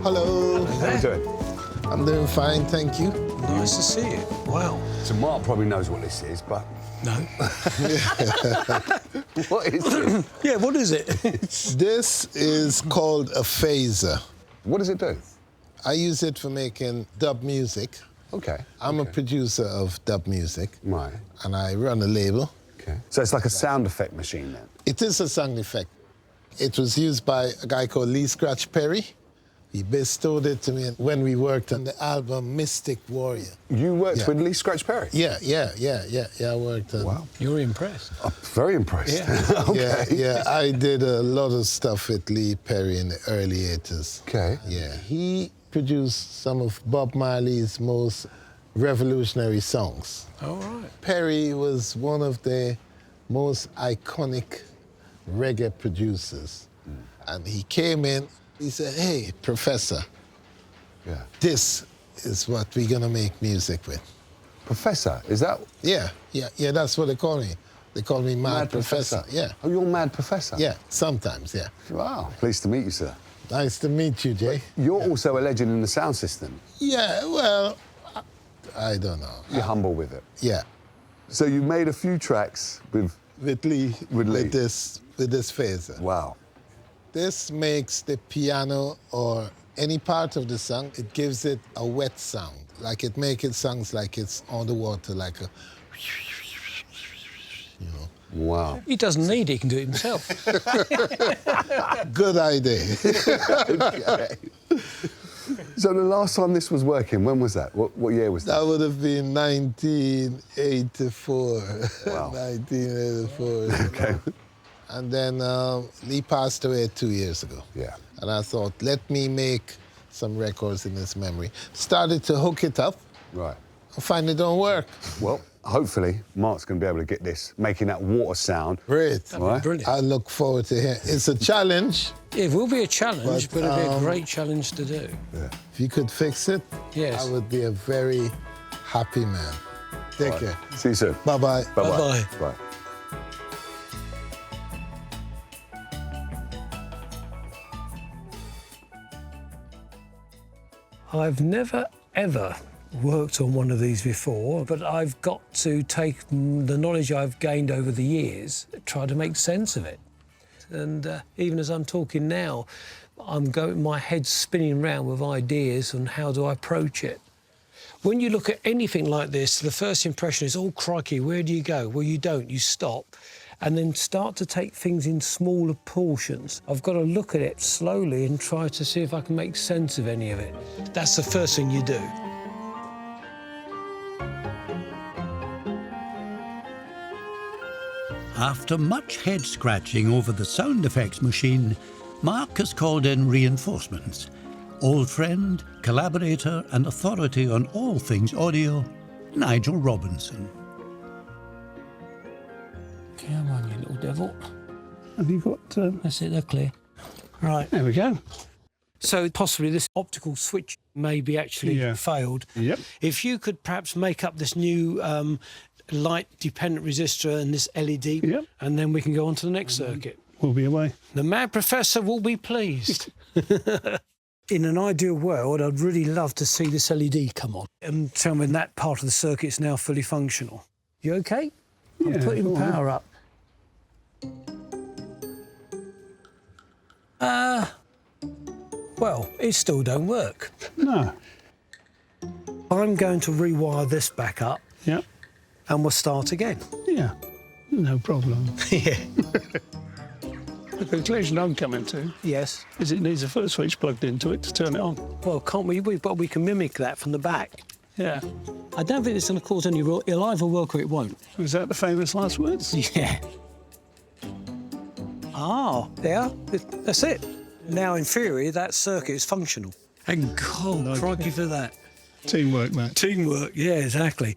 Hello. How are you doing? I'm doing fine, thank you. Nice to see you. Wow. So Mark probably knows what this is, but... No. What is it? Yeah, what is it? This is called a phaser. What does it do? I use it for making dub music. Okay. I'm a producer of dub music. Right. And I run a label. Okay. So it's like a sound effect machine then? It is a sound effect. It was used by a guy called Lee Scratch Perry. He bestowed it to me when we worked on the album Mystic Warrior. You worked with Lee Scratch Perry? Yeah, I worked on... Wow. You're impressed. I'm very impressed. Yeah. Okay. Yeah, I did a lot of stuff with Lee Perry in the early 80s. Okay. Yeah, he produced some of Bob Marley's most revolutionary songs. All right. Perry was one of the most iconic reggae producers. And he came in, he said, hey, Professor, this is what we're gonna make music with. Professor, is that... Yeah, that's what they call me. They call me Mad Professor. Yeah. Oh, you're Mad Professor? Yeah, sometimes, yeah. Wow. Pleased to meet you, sir. Nice to meet you, Jay. You're also a legend in the sound system. Yeah, well, I don't know. You're humble with it. Yeah. So you made a few tracks with... With Lee. With Lee. With this phaser. Wow. This makes the piano or any part of the song, it gives it a wet sound. Like it makes it sounds like it's on the water, like a... You know. Wow. He doesn't need it, he can do it himself. Good idea. Okay. So the last time this was working, when was that? What year was that? That would have been 1984. Wow. 1984. Okay. And then Lee passed away 2 years ago. Yeah. And I thought, let me make some records in his memory. Started to hook it up. Right. I find it don't work. Well, hopefully, Mark's going to be able to get this, making that water sound. Great. Right. Brilliant. I look forward to it. It's a challenge. It will be a challenge, but it'll be a um, great challenge to do. Yeah. If you could fix it, Yes. I would be a very happy man. Take care. See you soon. Bye-bye. Bye-bye. Bye. I've never, ever worked on one of these before, but I've got to take the knowledge I've gained over the years, try to make sense of it. And even as I'm talking now, my head's spinning round with ideas on how do I approach it. When you look at anything like this, the first impression is, oh, crikey, where do you go? Well, you don't, you stop. And then start to take things in smaller portions. I've got to look at it slowly and try to see if I can make sense of any of it. That's the first thing you do. After much head-scratching over the sound effects machine, Mark has called in reinforcements. Old friend, collaborator and authority on all things audio, Nigel Robinson. Come on, you little devil. Have you got... That's it, they're clear. Right. There we go. So possibly this optical switch may be actually failed. Yep. If you could perhaps make up this new light-dependent resistor and this LED, and then we can go on to the next circuit. We'll be away. The Mad Professor will be pleased. In an ideal world, I'd really love to see this LED come on and tell me that part of the circuit's now fully functional. You OK? I'm putting power up. Well, it still don't work. No. I'm going to rewire this back up. Yep. And we'll start again. Yeah. No problem. Yeah. The conclusion I'm coming to Yes. is it needs a foot switch plugged into it to turn it on. Well, can't we? But we can mimic that from the back. Yeah. I don't think it's going to cause any real... It'll either work or it won't. Was that the famous last words? Yeah. Oh, yeah, that's it. Now, in theory, that circuit is functional. And God, crikey for that. Teamwork, mate. Teamwork, yeah, exactly.